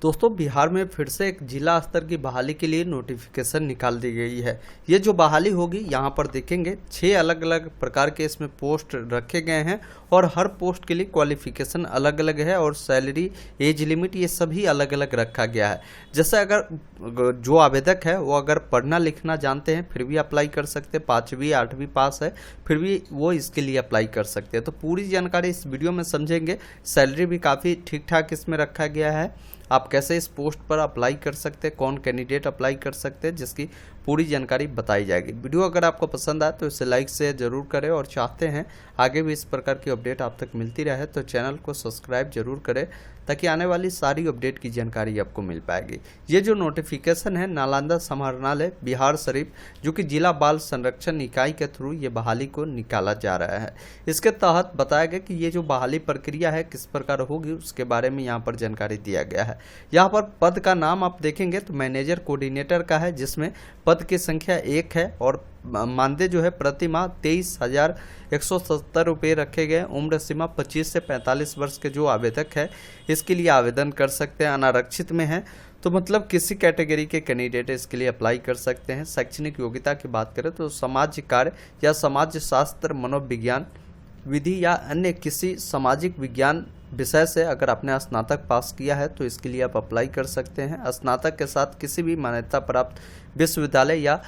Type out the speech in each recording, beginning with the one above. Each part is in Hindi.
दोस्तों बिहार में फिर से एक जिला स्तर की बहाली के लिए नोटिफिकेशन निकाल दी गई है। ये जो बहाली होगी यहाँ पर देखेंगे 6 अलग अलग प्रकार के इसमें पोस्ट रखे गए हैं और हर पोस्ट के लिए क्वालिफिकेशन अलग अलग है और सैलरी, एज लिमिट ये सभी अलग अलग रखा गया है। जैसे अगर जो आवेदक है वो अगर पढ़ना लिखना जानते हैं फिर भी अप्लाई कर सकते हैं, 5वीं 8वीं पास है फिर भी वो इसके लिए अप्लाई कर सकते हैं। तो पूरी जानकारी इस वीडियो में समझेंगे। सैलरी भी काफ़ी ठीक ठाक इसमें रखा गया है। आप कैसे इस पोस्ट पर अप्लाई कर सकते हैं, कौन कैंडिडेट अप्लाई कर सकते हैं, जिसकी पूरी जानकारी बताई जाएगी। वीडियो अगर आपको पसंद आए तो इसे लाइक से जरूर करें और चाहते हैं आगे भी इस प्रकार की अपडेट आप तक मिलती रहे तो चैनल को सब्सक्राइब जरूर करें ताकि आने वाली सारी अपडेट की जानकारी आपको मिल पाएगी। ये जो नोटिफिकेशन है नालंदा समाहरणालय बिहार शरीफ जो कि जिला बाल संरक्षण इकाई के थ्रू ये बहाली को निकाला जा रहा है। इसके तहत बताया गया कि ये जो बहाली प्रक्रिया है किस प्रकार होगी उसके बारे में यहाँ पर जानकारी दिया गया है। यहाँ पर पद का नाम आप देखेंगे तो मैनेजर कोऑर्डिनेटर का है, जिसमें पद की संख्या 1 है और मानदेय जो है प्रति माह 23,170 रुपये रखे गए। उम्र सीमा 25 से 45 वर्ष के जो आवेदक है इसके लिए आवेदन कर सकते हैं। अनारक्षित में है तो मतलब किसी कैटेगरी के कैंडिडेट इसके लिए अप्लाई कर सकते हैं। शैक्षणिक योग्यता की बात करें तो समाज कार्य या समाज शास्त्र, मनोविज्ञान, विधि या अन्य किसी सामाजिक विज्ञान विषय से अगर आपने स्नातक पास किया है तो इसके लिए आप अप्लाई कर सकते हैं। स्नातक के साथ किसी भी मान्यता प्राप्त विश्वविद्यालय या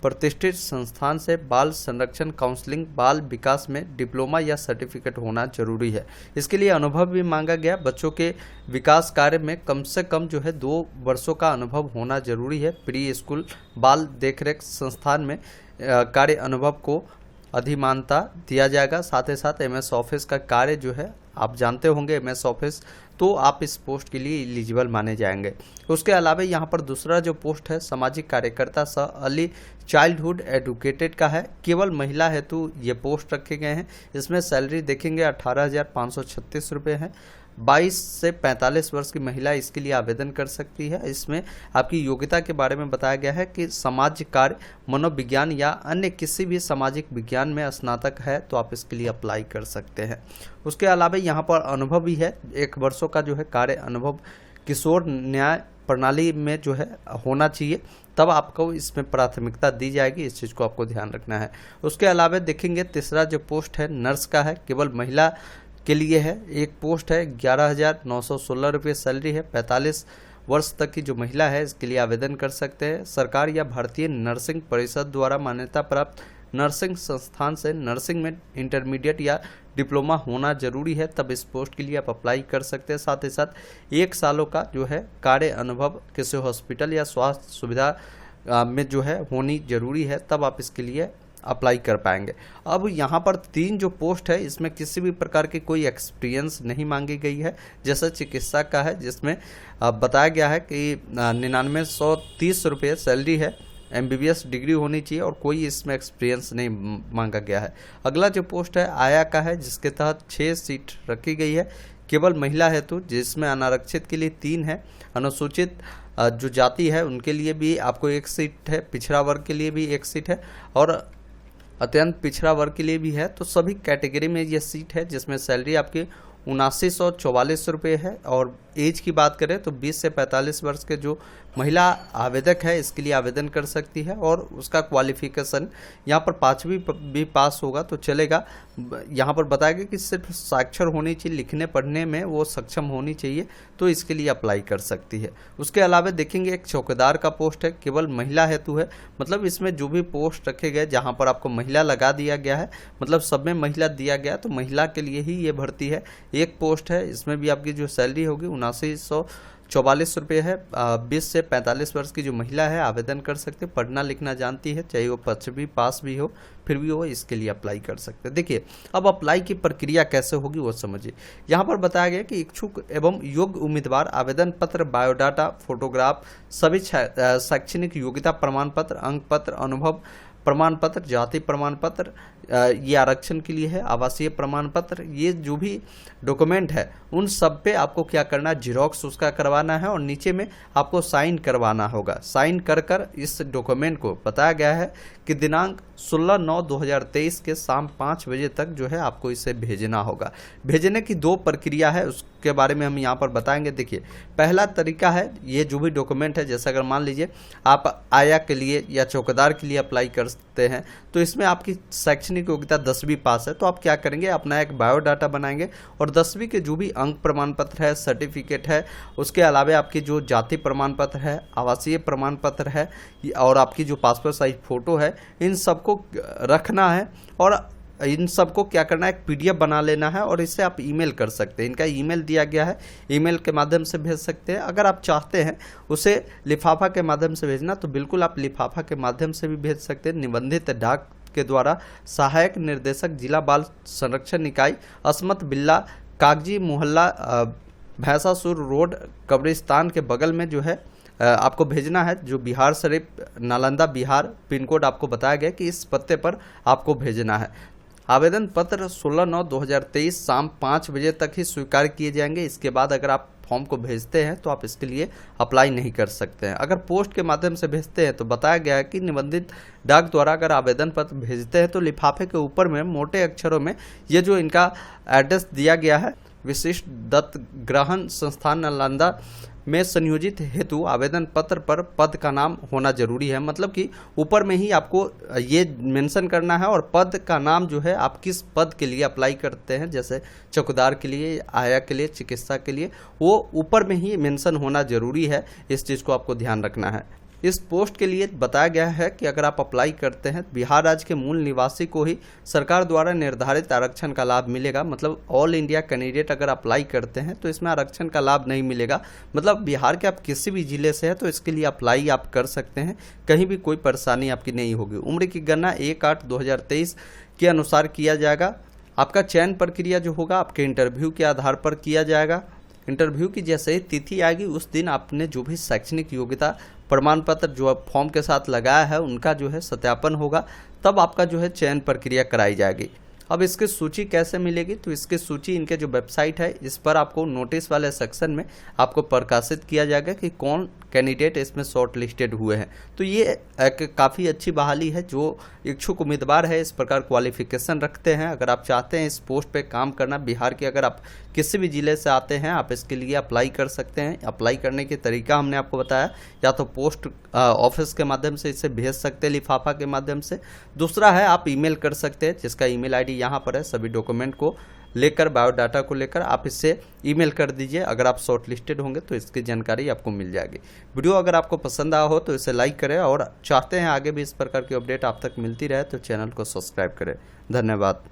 प्रतिष्ठित संस्थान से बाल संरक्षण काउंसलिंग बाल विकास में डिप्लोमा या सर्टिफिकेट होना जरूरी है। इसके लिए अनुभव भी मांगा गया। बच्चों के विकास कार्य में कम से कम जो है 2 वर्षों का अनुभव होना जरूरी है। प्री स्कूल बाल देखरेख संस्थान में कार्य अनुभव को अधिमानता दिया जाएगा। साथ ही साथ MS ऑफिस का कार्य जो है आप जानते होंगे MS ऑफिस, तो आप इस पोस्ट के लिए एलिजिबल माने जाएंगे। उसके अलावा यहाँ पर दूसरा जो पोस्ट है सामाजिक कार्यकर्ता सह अर्ली चाइल्डहुड एडुकेटेड का है। केवल महिला हेतु ये पोस्ट रखे गए हैं। इसमें सैलरी देखेंगे 18,536 रुपये है। 22 से 45 वर्ष की महिला इसके लिए आवेदन कर सकती है। इसमें आपकी योग्यता के बारे में बताया गया है कि समाज कार्य, मनोविज्ञान या अन्य किसी भी सामाजिक विज्ञान में स्नातक है तो आप इसके लिए अप्लाई कर सकते हैं। उसके अलावा यहाँ पर अनुभव भी है, 1 वर्षों का जो है कार्य अनुभव किशोर न्याय प्रणाली में जो है होना चाहिए, तब आपको इसमें प्राथमिकता दी जाएगी। इस चीज़ को आपको ध्यान रखना है। उसके अलावा देखेंगे तीसरा जो पोस्ट है नर्स का है, केवल महिला के लिए है। एक पोस्ट है 11,916 रुपये सैलरी है। 45 वर्ष तक की जो महिला है इसके लिए आवेदन कर सकते हैं। सरकार या भारतीय नर्सिंग परिषद द्वारा मान्यता प्राप्त नर्सिंग संस्थान से नर्सिंग में इंटरमीडिएट या डिप्लोमा होना जरूरी है, तब इस पोस्ट के लिए आप अप्लाई कर सकते हैं। साथ ही साथ 1 सालों का जो है कार्य अनुभव किसी हॉस्पिटल या स्वास्थ्य सुविधा में जो है होनी जरूरी है, तब आप इसके लिए अप्लाई कर पाएंगे। अब यहाँ पर 3 जो पोस्ट है इसमें किसी भी प्रकार की कोई एक्सपीरियंस नहीं मांगी गई है। जैसे चिकित्सा का है जिसमें बताया गया है कि 9930 रुपये सैलरी है। MBBS डिग्री होनी चाहिए और कोई इसमें एक्सपीरियंस नहीं मांगा गया है। अगला जो पोस्ट है आया का है जिसके तहत 6 सीट रखी गई है, केवल महिला हेतु, जिसमें अनारक्षित के लिए 3 है। अनुसूचित जो जाति है उनके लिए भी आपको 1 सीट है, पिछड़ा वर्ग के लिए भी 1 सीट है और अत्यंत पिछड़ा वर्ग के लिए भी है। तो सभी कैटेगरी में ये सीट है जिसमें सैलरी आपकी 7944 रुपये है। और एज की बात करें तो 20 से 45 वर्ष के जो महिला आवेदक है इसके लिए आवेदन कर सकती है और उसका क्वालिफिकेशन यहाँ पर 5वीं भी पास होगा तो चलेगा। यहाँ पर बताया गया कि सिर्फ साक्षर होनी चाहिए, लिखने पढ़ने में वो सक्षम होनी चाहिए, तो इसके लिए अप्लाई कर सकती है। उसके अलावा देखेंगे एक चौकीदार का पोस्ट है, केवल महिला हेतु है। मतलब इसमें जो भी पोस्ट रखे गए जहाँ पर आपको महिला लगा दिया गया है, मतलब सब में महिला दिया गया तो महिला के लिए ही ये भर्ती है। 1 पोस्ट है, इसमें भी आपकी जो सैलरी होगी 7944 रुपये है। 20 से 45 वर्ष की जो महिला है आवेदन कर सकते, पढ़ना लिखना जानती है, चाहे वो 5वीं पास भी हो फिर भी वो इसके लिए अप्लाई कर सकते हैं। देखिए अब अप्लाई की प्रक्रिया कैसे होगी वो समझिए। यहाँ पर बताया गया कि इच्छुक एवं योग्य उम्मीदवार आवेदन पत्र, बायोडाटा, फोटोग्राफ, सभी शैक्षणिक योग्यता प्रमाण पत्र, अंक पत्र, अनुभव प्रमाण पत्र, जाति प्रमाण पत्र, ये आरक्षण के लिए है, आवासीय प्रमाण पत्र, ये जो भी डॉक्यूमेंट है उन सब पे आपको क्या करना है, जीरोक्स उसका करवाना है और नीचे में आपको साइन करवाना होगा। साइन कर इस डॉक्यूमेंट को बताया गया है कि दिनांक 16/9/2023 के शाम 5 बजे तक जो है आपको इसे भेजना होगा। भेजने की 2 प्रक्रिया है, उसके बारे में हम यहाँ पर बताएंगे। देखिए, पहला तरीका है, ये जो भी डॉक्यूमेंट है, जैसे अगर मान लीजिए आप आया के लिए या चौकीदार के लिए अप्लाई करते हैं तो इसमें आपकी शैक्षणिक योग्यता 10वीं पास है, तो आप क्या करेंगे, अपना एक बायोडाटा बनाएंगे और 10वीं के जो भी अंक प्रमाण पत्र है, सर्टिफिकेट है, उसके अलावा आपकी जो जाति प्रमाण पत्र है, आवासीय प्रमाण पत्र है और आपकी जो पासपोर्ट साइज फोटो है, इन सबको रखना है और इन सबको क्या करना है, एक पीडीएफ बना लेना है और इसे आप ईमेल कर सकते हैं। इनका ईमेल दिया गया है, ईमेल के माध्यम से भेज सकते हैं। अगर आप चाहते हैं उसे लिफाफा के माध्यम से भेजना तो बिल्कुल आप लिफाफा के माध्यम से भी भेज सकते हैं। निबंधित डाक के द्वारा सहायक निर्देशक जिला बाल संरक्षण इकाई अस्मत बिल्ला कागजी मोहल्ला भैंसासुर रोड कब्रिस्तान के बगल में जो है आपको भेजना है, जो बिहार शरीफ नालंदा बिहार पिन कोड आपको बताया गया कि इस पते पर आपको भेजना है। आवेदन पत्र 16/9/2023 शाम 5 बजे तक ही स्वीकार किए जाएंगे। इसके बाद अगर आप फॉर्म को भेजते हैं तो आप इसके लिए अप्लाई नहीं कर सकते हैं। अगर पोस्ट के माध्यम से भेजते हैं तो बताया गया है कि निबंधित डाक द्वारा अगर आवेदन पत्र भेजते हैं तो लिफाफे के ऊपर में मोटे अक्षरों में ये जो इनका एड्रेस दिया गया है, विशिष्ट दत्त ग्रहण संस्थान नालंदा में संयोजित हेतु आवेदन पत्र पर पद का नाम होना जरूरी है। मतलब कि ऊपर में ही आपको ये मेंशन करना है और पद का नाम जो है आप किस पद के लिए अप्लाई करते हैं, जैसे चौकीदार के लिए, आया के लिए, चिकित्सा के लिए, वो ऊपर में ही मेंशन होना जरूरी है। इस चीज़ को आपको ध्यान रखना है। इस पोस्ट के लिए बताया गया है कि अगर आप अप्लाई करते हैं बिहार राज्य के मूल निवासी को ही सरकार द्वारा निर्धारित आरक्षण का लाभ मिलेगा। मतलब ऑल इंडिया कैंडिडेट अगर अप्लाई करते हैं तो इसमें आरक्षण का लाभ नहीं मिलेगा। मतलब बिहार के आप किसी भी जिले से हैं तो इसके लिए अप्लाई आप कर सकते हैं, कहीं भी कोई परेशानी आपकी नहीं होगी। उम्र की गणना 1/8/2023 के अनुसार किया जाएगा। आपका चयन प्रक्रिया जो होगा आपके इंटरव्यू के आधार पर किया जाएगा। इंटरव्यू की जैसे ही तिथि आएगी उस दिन आपने जो भी शैक्षणिक योग्यता प्रमाण पत्र जो फॉर्म के साथ लगाया है उनका जो है सत्यापन होगा, तब आपका जो है चयन प्रक्रिया कराई जाएगी। अब इसकी सूची कैसे मिलेगी, तो इसकी सूची इनके जो वेबसाइट है इस पर आपको नोटिस वाले सेक्शन में आपको प्रकाशित किया जाएगा कि कौन कैंडिडेट इसमें शॉर्ट लिस्टेड हुए हैं। तो ये एक काफ़ी अच्छी बहाली है। जो इच्छुक उम्मीदवार है, इस प्रकार क्वालिफिकेशन रखते हैं, अगर आप चाहते हैं इस पोस्ट पे काम करना बिहार के, अगर आप किसी भी ज़िले से आते हैं आप इसके लिए अप्लाई कर सकते हैं। अप्लाई करने के तरीका हमने आपको बताया, या तो पोस्ट ऑफिस के माध्यम से इसे भेज सकते हैं लिफाफा के माध्यम से। दूसरा है आप ईमेल कर सकते हैं, जिसका ईमेल आईडी यहाँ पर है। सभी डॉक्यूमेंट को लेकर, बायोडाटा को लेकर आप इससे ईमेल कर दीजिए। अगर आप शॉर्ट लिस्टेड होंगे तो इसकी जानकारी आपको मिल जाएगी। वीडियो अगर आपको पसंद आया हो तो इसे लाइक करें और चाहते हैं आगे भी इस प्रकार की अपडेट आप तक मिलती रहे तो चैनल को सब्सक्राइब करें। धन्यवाद।